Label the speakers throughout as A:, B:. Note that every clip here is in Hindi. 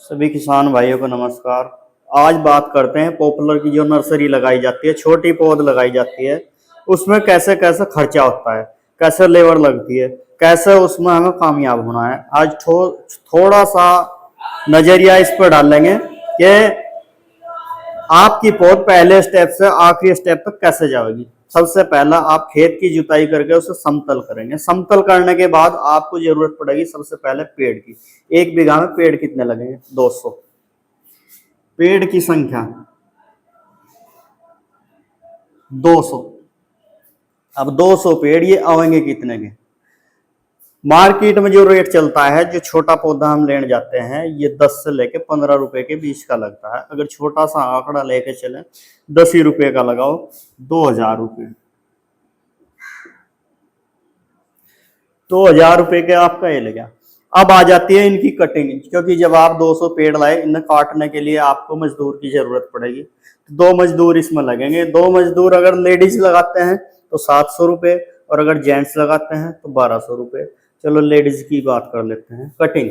A: सभी किसान भाइयों को नमस्कार। आज बात करते हैं पॉपुलर की जो नर्सरी लगाई जाती है, छोटी पौध लगाई जाती है, उसमें कैसे कैसे खर्चा होता है, कैसे लेबर लगती है, कैसे उसमें हमें कामयाब होना है। आज थोड़ा सा नजरिया इस पर डालेंगे कि आपकी पौध पहले स्टेप से आखिरी स्टेप तक कैसे जाएगी। सबसे पहला आप खेत की जुताई करके उसे समतल करेंगे। समतल करने के बाद आपको जरूरत पड़ेगी सबसे पहले पेड़ की। 1 बीघा में पेड़ कितने लगेंगे? 200 पेड़ की संख्या 200। अब 200 पेड़ ये आवेंगे कितने के? मार्केट में जो रेट चलता है, जो छोटा पौधा हम लेने जाते हैं, ये 10 से लेके 15 रुपए के बीच का लगता है। अगर छोटा सा आंकड़ा लेके चले, 10 ही रुपए का लगाओ, 2000 रुपये। 2000 रुपये के आपका ये लगा। अब आ जाती है इनकी कटिंग, क्योंकि जब आप 200 पेड़ लाए, इन्हें काटने के लिए आपको मजदूर की जरूरत पड़ेगी। तो 2 मजदूर इसमें लगेंगे। 2 मजदूर अगर लेडीज लगाते हैं तो 700 रुपये, और अगर जेंट्स लगाते हैं तो 1200 रुपये। चलो लेडीज की बात कर लेते हैं। कटिंग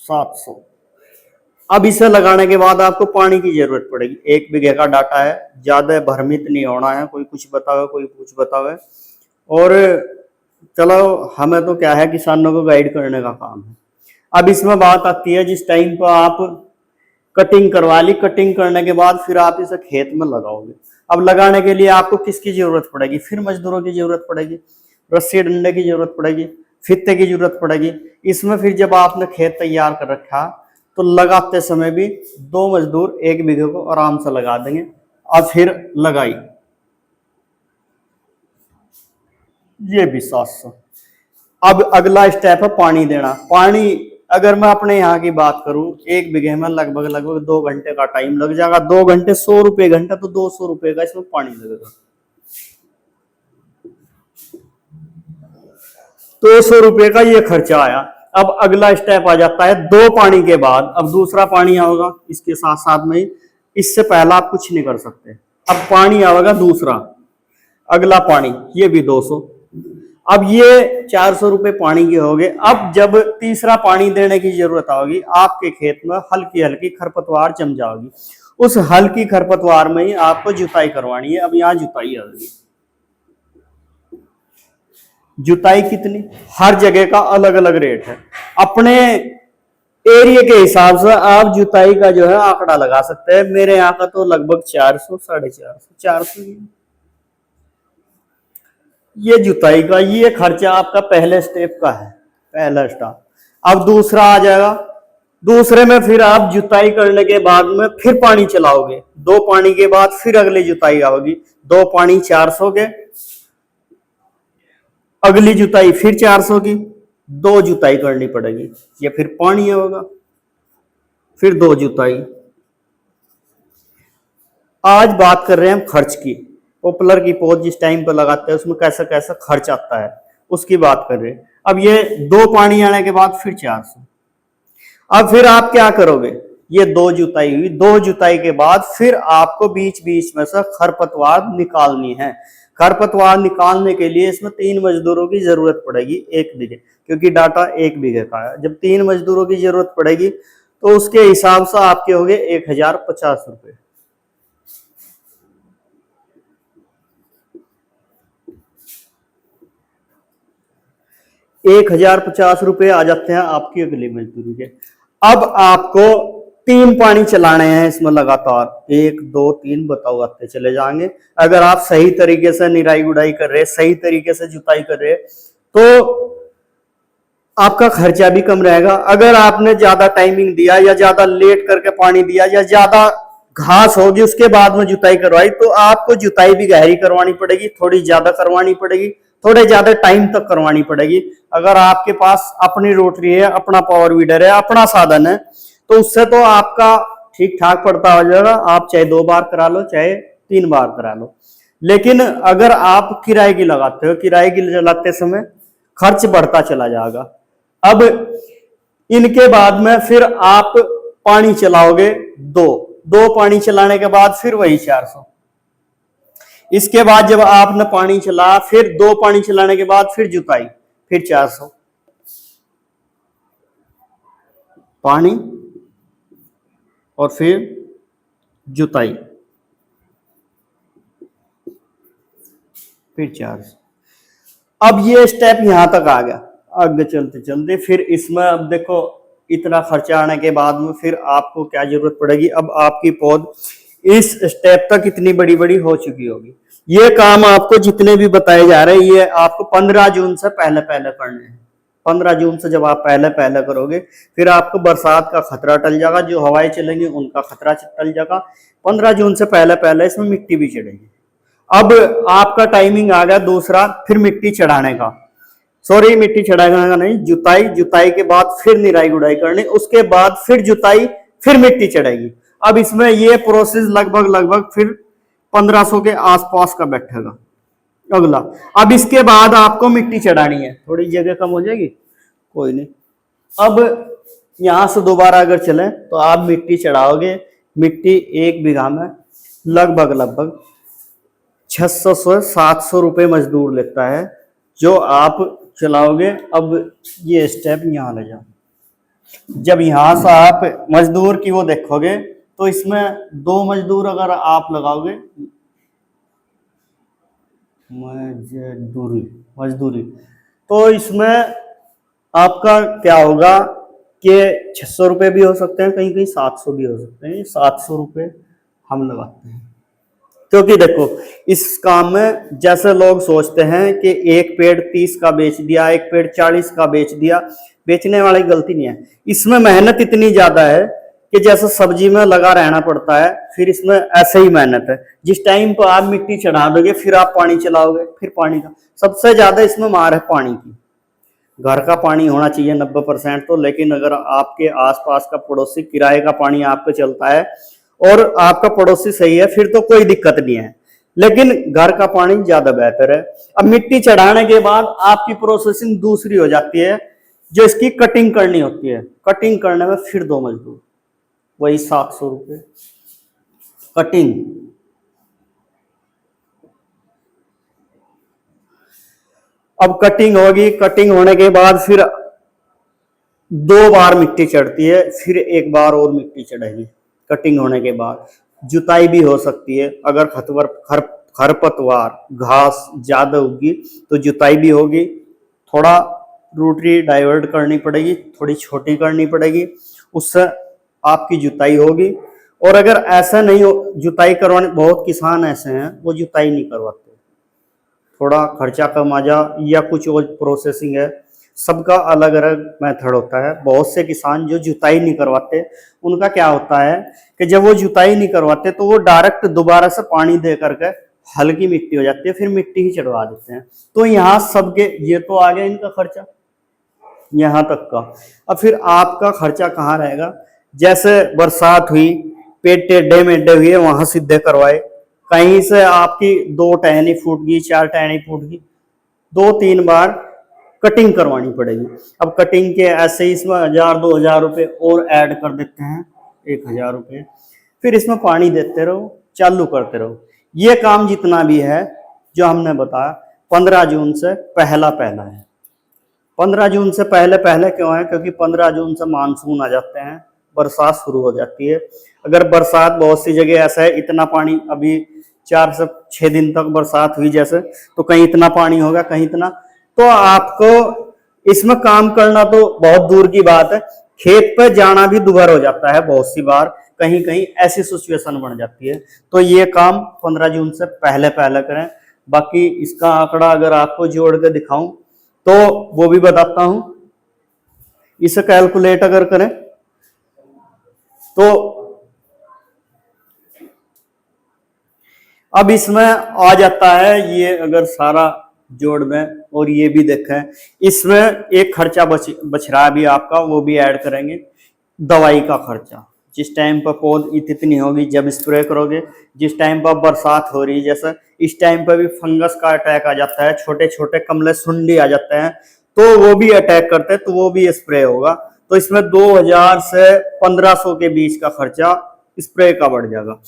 A: 700। अब इसे लगाने के बाद आपको पानी की जरूरत पड़ेगी। 1 बीघे का डाटा है, ज्यादा भ्रमित नहीं होना है। कोई कुछ बतावे, कोई कुछ बतावे। और चलो, हमें तो क्या है, किसानों को गाइड करने का काम है। अब इसमें बात आती है, जिस टाइम पर आप कटिंग करवा ली, कटिंग करने के बाद फिर आप इसे खेत में लगाओगे। अब लगाने के लिए आपको किसकी जरूरत पड़ेगी? फिर मजदूरों की जरूरत पड़ेगी, रस्सी डंडे की जरूरत पड़ेगी, फित्ते की जरूरत पड़ेगी। इसमें फिर जब आपने खेत तैयार कर रखा तो लगाते समय भी 2 मजदूर 1 बीघे को आराम से लगा देंगे। और फिर लगाई, ये भी 700। अब अगला स्टेप है पानी देना। पानी अगर मैं अपने यहाँ की बात करूं, 1 बीघे में लगभग 2 घंटे का टाइम लग जाएगा। 2 घंटे 100 रुपये घंटा, तो 200 रुपये का इसमें पानी लगेगा। 200 रुपये का ये खर्चा आया। अब अगला स्टेप आ जाता है 2 पानी के बाद। अब दूसरा पानी आएगा इसके साथ साथ में ही, इससे पहला आप कुछ नहीं कर सकते। अब पानी आएगा दूसरा, अगला पानी, ये भी 200। अब ये 400 रुपये पानी के हो गए। अब जब तीसरा पानी देने की जरूरत होगी, आपके खेत में हल्की हल्की खरपतवार जम जाएगी। उस हल्की खरपतवार में ही आपको जुताई करवानी है। अब यहाँ जुताई आ गई। जुताई कितनी? हर जगह का अलग अलग रेट है। अपने एरिया के हिसाब से आप जुताई का जो है आंकड़ा लगा सकते हैं। मेरे यहाँ का तो लगभग 400, 450, 400। ये जुताई का ये खर्चा आपका पहले स्टेप का है, पहला स्टेप। अब दूसरा आ जाएगा। दूसरे में फिर आप जुताई करने के बाद में फिर पानी चलाओगे। 2 पानी के बाद फिर अगली जुताई आओगी। 2 पानी 400 के, अगली जुताई फिर 400 की, 2 जुताई करनी पड़ेगी। ये फिर पानी होगा, फिर 2 जुताई। आज बात कर रहे हैं हम खर्च की। पॉपुलर की पौध जिस टाइम पर लगाते हैं उसमें कैसा कैसा खर्च आता है, उसकी बात कर रहे हैं। अब ये 2 पानी आने के बाद फिर 400। अब फिर आप क्या करोगे? ये 2 जुताई हुई। 2 जुताई के बाद फिर आपको बीच बीच में से खरपतवार निकालनी है। खरपतवार निकालने के लिए इसमें 3 मजदूरों की जरूरत पड़ेगी 1 बीघे, क्योंकि डाटा 1 बीघे का है। जब 3 मजदूरों की जरूरत पड़ेगी तो उसके हिसाब से आपके हो गए 1050 रुपये। 1050 रुपये आ जाते हैं आपकी अगली मजदूरी के। अब आपको 3 पानी चलाने हैं इसमें लगातार, 1 2 3 बताओ आते चले जाएंगे। अगर आप सही तरीके से निराई गुड़ाई कर रहे, सही तरीके से जुताई कर रहे, तो आपका खर्चा भी कम रहेगा। अगर आपने ज्यादा टाइमिंग दिया या ज्यादा लेट करके पानी दिया या ज्यादा घास होगी उसके बाद में जुताई करवाई, तो आपको जुताई भी गहरी करवानी पड़ेगी, थोड़ी ज्यादा करवानी पड़ेगी, थोड़े ज्यादा टाइम तक करवानी पड़ेगी। अगर आपके पास अपनी रोटरी है, अपना पावर वीडर है, अपना साधन है, तो उससे तो आपका ठीक ठाक पड़ता हो जाएगा। आप चाहे 2 बार करा लो, चाहे 3 बार करा लो। लेकिन अगर आप किराए की लगाते हो, किराए की लगाते समय खर्च बढ़ता चला जाएगा। अब इनके बाद में फिर आप पानी चलाओगे 2 पानी चलाने के बाद फिर वही 400। इसके बाद जब आपने पानी चला, फिर 2 पानी चलाने के बाद फिर जुताई, फिर 400 पानी और फिर जुताई, फिर 400। अब ये स्टेप यहां तक आ गया। आगे चलते चलते फिर इसमें अब देखो इतना खर्चा आने के बाद में फिर आपको क्या जरूरत पड़ेगी। अब आपकी पौध इस स्टेप तक इतनी बड़ी बड़ी हो चुकी होगी। ये काम आपको जितने भी बताए जा रहे हैं ये आपको 15 जून से पहले पहले करने हैं। 15 जून से जब आप पहले पहले करोगे फिर आपको बरसात का खतरा टल जाएगा, जो हवाएं चलेंगी उनका खतरा टल जाएगा। 15 जून से पहले पहले इसमें मिट्टी भी चढ़ेगी। अब आपका टाइमिंग आ गया दूसरा, फिर मिट्टी चढ़ाने का। सॉरी, मिट्टी चढ़ाने का नहीं, जुताई, जुताई के बाद फिर निराई गुड़ाई करनी, उसके बाद फिर जुताई, फिर मिट्टी चढ़ेगी। अब इसमें ये प्रोसेस लगभग फिर 1500 के आसपास का बैठेगा। अगला, अब इसके बाद आपको मिट्टी चढ़ानी है, थोड़ी जगह कम हो जाएगी, कोई नहीं। अब यहां से दोबारा अगर चले तो आप मिट्टी चढ़ाओगे। मिट्टी 1 बीघा में लगभग 600 से 700 रुपये मजदूर लेता है जो आप चलाओगे। अब ये स्टेप यहाँ ले जाओ। जब यहाँ से आप मजदूर की वो देखोगे तो इसमें 2 मजदूर अगर आप लगाओगे, मजदूरी तो इसमें आपका क्या होगा कि 600 रुपये भी हो सकते हैं, कहीं कहीं 700 भी हो सकते हैं। 700 रुपये हम लगाते हैं क्योंकि देखो इस काम में जैसे लोग सोचते हैं कि एक पेड़ 30 का बेच दिया, एक पेड़ 40 का बेच दिया, बेचने वाली गलती नहीं है। इसमें मेहनत इतनी ज्यादा है कि जैसे सब्जी में लगा रहना पड़ता है, फिर इसमें ऐसे ही मेहनत है। जिस टाइम पर आप मिट्टी चढ़ा दोगे फिर आप पानी चलाओगे, फिर पानी का सबसे ज्यादा इसमें मार है पानी की। घर का पानी होना चाहिए 90% तो, लेकिन अगर आपके आसपास का पड़ोसी किराए का पानी आपको चलता है और आपका पड़ोसी सही है फिर तो कोई दिक्कत नहीं है, लेकिन घर का पानी ज्यादा बेहतर है। अब मिट्टी चढ़ाने के बाद आपकी प्रोसेसिंग दूसरी हो जाती है, जो इसकी कटिंग करनी होती है। कटिंग करने में फिर 2 मजदूर, वही 700 रुपये कटिंग। अब कटिंग होगी, कटिंग होने के बाद फिर 2 बार मिट्टी चढ़ती है, फिर 1 बार और मिट्टी चढ़ेगी। कटिंग होने के बाद जुताई भी हो सकती है। अगर खरपतवार घास ज्यादा होगी तो जुताई भी होगी। थोड़ा रूटरी डाइवर्ट करनी पड़ेगी, थोड़ी छोटी करनी पड़ेगी, उससे आपकी जुताई होगी। और अगर ऐसा नहीं हो जुताई करवाने, बहुत किसान ऐसे हैं वो जुताई नहीं करवाते, थोड़ा खर्चा कम आ जा या कुछ और प्रोसेसिंग है, सबका अलग अलग मेथड होता है। बहुत से किसान जो जुताई नहीं करवाते उनका क्या होता है कि जब वो जुताई नहीं करवाते तो वो डायरेक्ट दोबारा से पानी दे करके हल्की मिट्टी हो जाती है, फिर मिट्टी ही चढ़वा देते हैं। तो यहाँ सबके ये तो आ गया इनका खर्चा यहाँ तक का। अब फिर आपका खर्चा कहाँ रहेगा? जैसे बरसात हुई, पेड़ टेढ़े मेढ़े हुए, वहां सीधे करवाए, कहीं से आपकी 2 टहनी फूट गई, 4 टहनी फूट गई, 2-3 बार कटिंग करवानी पड़ेगी। अब कटिंग के ऐसे ही इसमें 1000-2000 रुपये और ऐड कर देते हैं, 1000 रुपये। फिर इसमें पानी देते रहो, चालू करते रहो। ये काम जितना भी है जो हमने बताया 15 जून से पहला पहला है। 15 जून से पहले पहले क्यों है? क्योंकि 15 जून से मानसून आ जाते हैं, बरसात शुरू हो जाती है। अगर बरसात बहुत सी जगह ऐसा है, इतना पानी अभी 4 से 6 दिन तक बरसात हुई जैसे, तो कहीं इतना पानी होगा, कहीं इतना, तो आपको इसमें काम करना तो बहुत दूर की बात है, खेत पे जाना भी दुभर हो जाता है बहुत सी बार, कहीं कहीं ऐसी सिचुएशन बन जाती है। तो ये काम 15 जून से पहले पहले करें। बाकी इसका आंकड़ा अगर आपको जोड़ के दिखाऊं तो वो भी बताता हूं। इसे कैलकुलेट अगर करें तो अब इसमें आ जाता है, ये अगर सारा जोड़ में और ये भी देखें, इसमें एक खर्चा बच रहा है अभी आपका, वो भी ऐड करेंगे, दवाई का खर्चा। जिस टाइम पर पौध इतनी होगी जब स्प्रे करोगे, जिस टाइम पर बरसात हो रही है जैसे, इस टाइम पर भी फंगस का अटैक आ जाता है, छोटे छोटे कमले सुंडी आ जाते हैं, तो वो भी अटैक करते हैं, तो वो भी स्प्रे होगा। तो इसमें 2000 से 1500 के बीच का खर्चा स्प्रे का बढ़ जाएगा।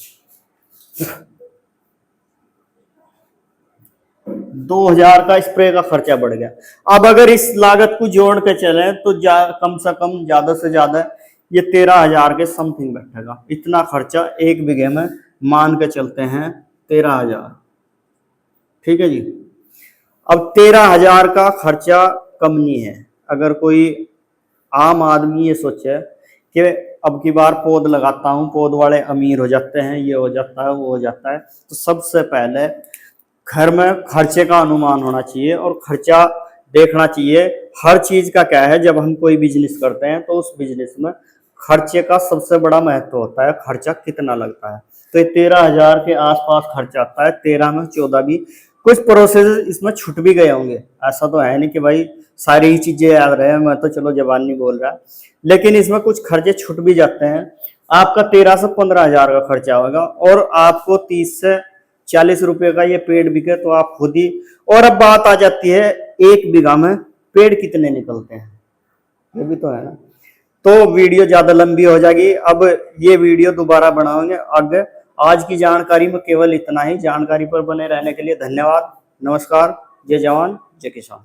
A: 2000 का स्प्रे का खर्चा बढ़ गया। अब अगर इस लागत को जोड़ के चले तो कम से कम ज्यादा से ज्यादा ये 13,000 के समथिंग बैठेगा। इतना खर्चा एक बीघे में मान के चलते हैं 13,000। ठीक है जी। अब 13,000 का खर्चा कम नहीं है। अगर कोई आम आदमी ये सोचे कि अब की बार पौध लगाता हूँ, पौध वाले अमीर हो जाते हैं, ये हो जाता है, वो हो जाता है, तो सबसे पहले घर में खर्चे का अनुमान होना चाहिए और खर्चा देखना चाहिए। हर चीज का क्या है, जब हम कोई बिजनेस करते हैं तो उस बिजनेस में खर्चे का सबसे बड़ा महत्व होता है, खर्चा कितना लगता है। तो ये 13,000 के आसपास खर्चा आता है, 13 में 14 भी। कुछ प्रोसेस इसमें छूट भी गए होंगे, ऐसा तो है नहीं कि भाई सारी ही चीजें याद रहे, मैं तो चलो जबान नहीं बोल रहा, लेकिन इसमें कुछ खर्चे छूट भी जाते हैं। आपका 13 से 15,000 का खर्चा होगा और आपको 30 से 40 रुपए का ये पेड़ बिके तो आप खुद ही। और अब बात आ जाती है एक बीघा में पेड़ कितने निकलते हैं, ये भी तो है ना। तो वीडियो ज्यादा लंबी हो जाएगी, अब ये वीडियो दोबारा बनाओगे आगे। आज की जानकारी में केवल इतना ही। जानकारी पर बने रहने के लिए धन्यवाद। नमस्कार। जय जवान जय किसान।